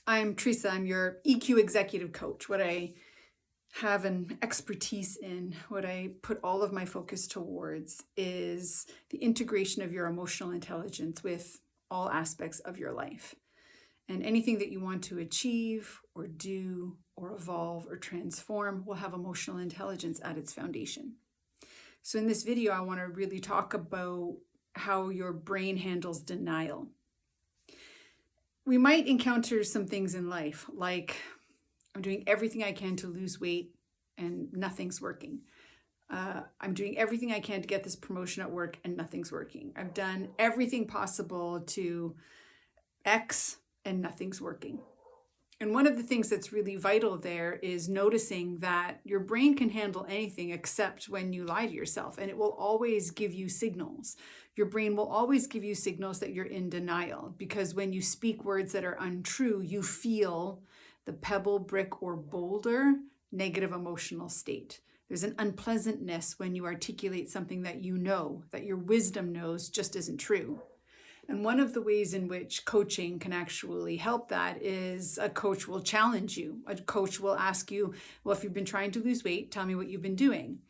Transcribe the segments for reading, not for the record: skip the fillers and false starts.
I'm Teresa. I'm your EQ executive coach. What I have an expertise in, what I put all of my focus towards is the integration of your emotional intelligence with all aspects of your life. And anything that you want to achieve or do or evolve or transform will have emotional intelligence at its foundation. So in this video, I want to really talk about how your brain handles denial. We might encounter some things in life, like I'm doing everything I can to lose weight and nothing's working. I'm doing everything I can to get this promotion at work and nothing's working. I've done everything possible to X and nothing's working. And one of the things that's really vital there is noticing that your brain can handle anything except when you lie to yourself, and it will always give you signals. Your brain will always give you signals that you're in denial, because when you speak words that are untrue, you feel the pebble, brick, or boulder negative emotional state. There's an unpleasantness when you articulate something that you know, that your wisdom knows just isn't true. And one of the ways in which coaching can actually help that is a coach will challenge you. A coach will ask you, well, if you've been trying to lose weight, tell me what you've been doing.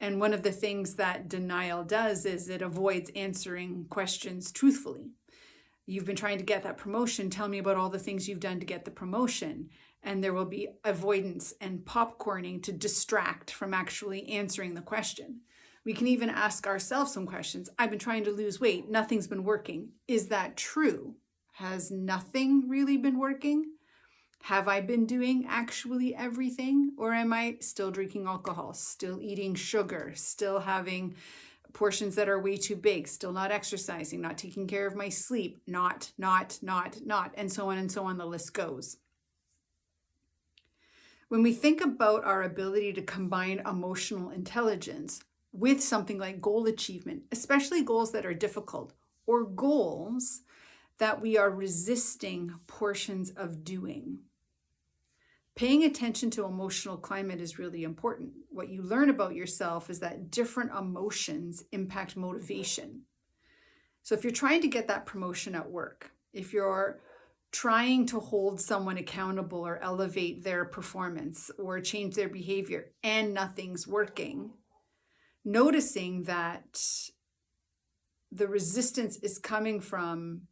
And one of the things that denial does is it avoids answering questions truthfully. You've been trying to get that promotion. Tell me about all the things you've done to get the promotion. And there will be avoidance and popcorning to distract from actually answering the question. We can even ask ourselves some questions. I've been trying to lose weight. Nothing's been working. Is that true? Has nothing really been working? Have I been doing actually everything? Or am I still drinking alcohol, still eating sugar, still having portions that are way too big, still not exercising, not taking care of my sleep, not, and so on, the list goes. When we think about our ability to combine emotional intelligence with something like goal achievement, especially goals that are difficult or goals that we are resisting portions of doing, paying attention to emotional climate is really important. What you learn about yourself is that different emotions impact motivation. So if you're trying to get that promotion at work, if you're trying to hold someone accountable or elevate their performance or change their behavior and nothing's working, noticing that the resistance is coming from,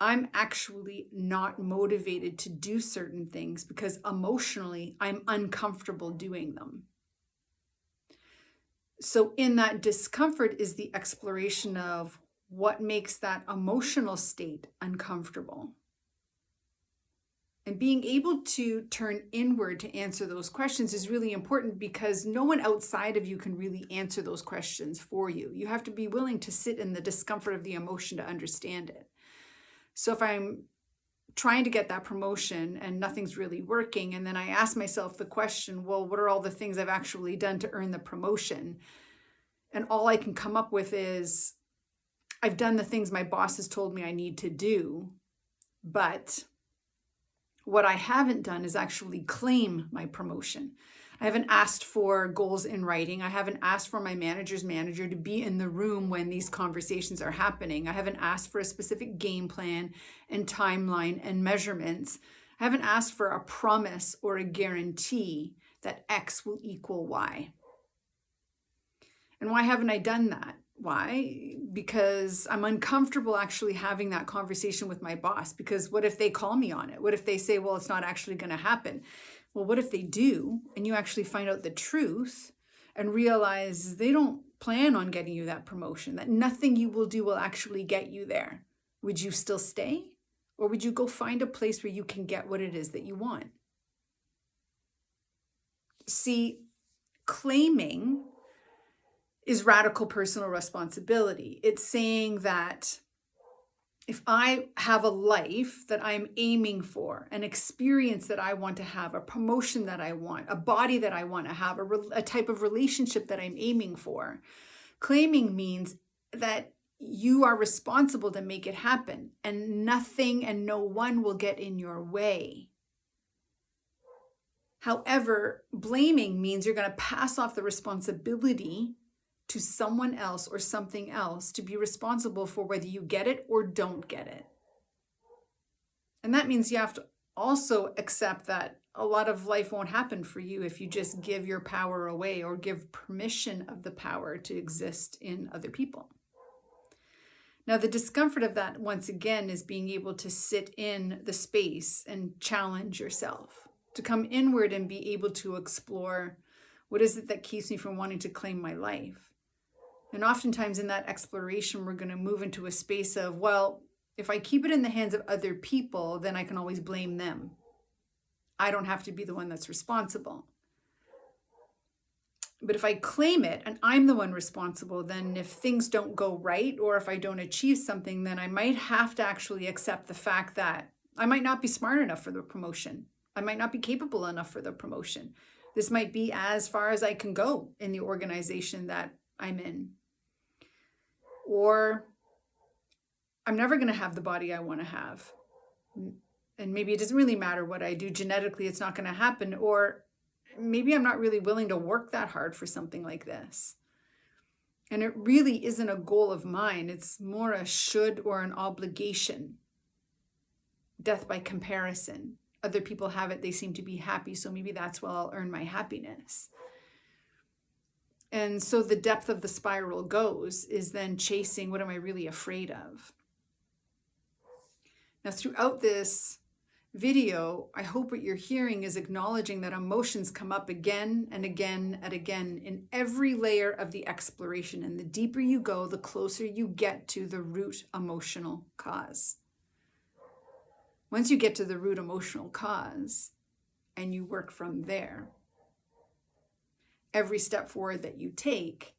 I'm actually not motivated to do certain things because emotionally I'm uncomfortable doing them. So in that discomfort is the exploration of what makes that emotional state uncomfortable. And being able to turn inward to answer those questions is really important, because no one outside of you can really answer those questions for you. You have to be willing to sit in the discomfort of the emotion to understand it. So if I'm trying to get that promotion and nothing's really working, and then I ask myself the question, well, what are all the things I've actually done to earn the promotion? And all I can come up with is, I've done the things my boss has told me I need to do, but what I haven't done is actually claim my promotion. I haven't asked for goals in writing. I haven't asked for my manager's manager to be in the room when these conversations are happening. I haven't asked for a specific game plan and timeline and measurements. I haven't asked for a promise or a guarantee that X will equal Y. And why haven't I done that? Why? Because I'm uncomfortable actually having that conversation with my boss. Because what if they call me on it? What if they say, well, it's not actually going to happen? Well, what if they do, and you actually find out the truth and realize they don't plan on getting you that promotion, that nothing you will do will actually get you there? Would you still stay? Or would you go find a place where you can get what it is that you want? See, claiming is radical personal responsibility. It's saying that if I have a life that I'm aiming for, an experience that I want to have, a promotion that I want, a body that I want to have, a type of relationship that I'm aiming for, claiming means that you are responsible to make it happen, and nothing and no one will get in your way. However, blaming means you're going to pass off the responsibility to someone else or something else to be responsible for whether you get it or don't get it. And that means you have to also accept that a lot of life won't happen for you if you just give your power away or give permission of the power to exist in other people. Now, the discomfort of that, once again, is being able to sit in the space and challenge yourself, to come inward and be able to explore what is it that keeps me from wanting to claim my life. And oftentimes in that exploration, we're going to move into a space of, well, if I keep it in the hands of other people, then I can always blame them. I don't have to be the one that's responsible. But if I claim it and I'm the one responsible, then if things don't go right or if I don't achieve something, then I might have to actually accept the fact that I might not be smart enough for the promotion. I might not be capable enough for the promotion. This might be as far as I can go in the organization that I'm in. Or I'm never going to have the body I want to have. And maybe it doesn't really matter what I do. Genetically, it's not going to happen. Or maybe I'm not really willing to work that hard for something like this. And it really isn't a goal of mine. It's more a should or an obligation. Death by comparison. Other people have it, they seem to be happy, so maybe that's where I'll earn my happiness. And so the depth of the spiral goes is then chasing what am I really afraid of. Now, throughout this video, I hope what you're hearing is acknowledging that emotions come up again and again and again in every layer of the exploration. And the deeper you go, the closer you get to the root emotional cause. Once you get to the root emotional cause and you work from there, every step forward that you take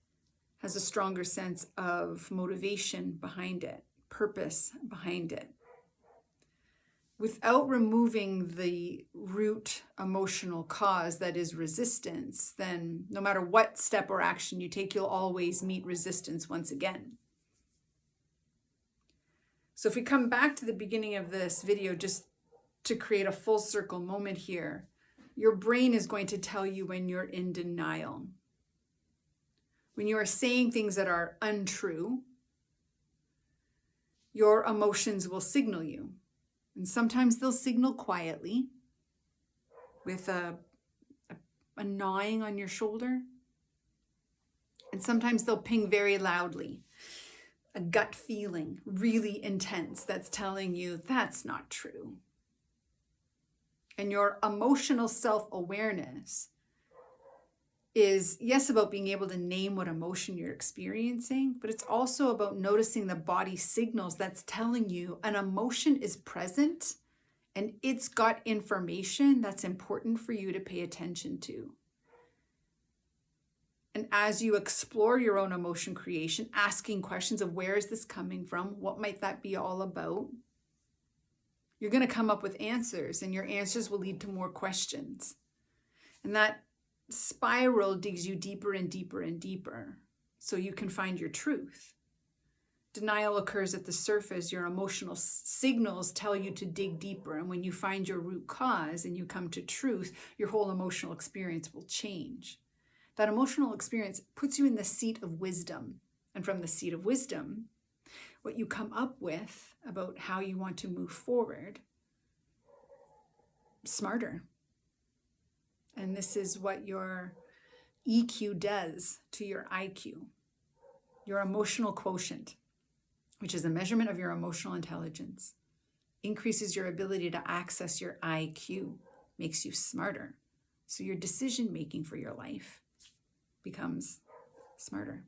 has a stronger sense of motivation behind it, purpose behind it. Without removing the root emotional cause that is resistance, then no matter what step or action you take, you'll always meet resistance once again. So if we come back to the beginning of this video, just to create a full circle moment here, your brain is going to tell you when you're in denial. When you are saying things that are untrue, your emotions will signal you. And sometimes they'll signal quietly with a gnawing on your shoulder. And sometimes they'll ping very loudly, a gut feeling, really intense, that's telling you that's not true. And your emotional self-awareness is, yes, about being able to name what emotion you're experiencing, but it's also about noticing the body signals that's telling you an emotion is present and it's got information that's important for you to pay attention to. And as you explore your own emotion creation, asking questions of where is this coming from? What might that be all about? You're going to come up with answers, and your answers will lead to more questions. And that spiral digs you deeper and deeper and deeper so you can find your truth. Denial occurs at the surface. Your emotional signals tell you to dig deeper. And when you find your root cause and you come to truth, your whole emotional experience will change. That emotional experience puts you in the seat of wisdom. And from the seat of wisdom, what you come up with about how you want to move forward, smarter. And this is what your EQ does to your IQ, your emotional quotient, which is a measurement of your emotional intelligence, increases your ability to access your IQ, makes you smarter. So your decision making for your life becomes smarter.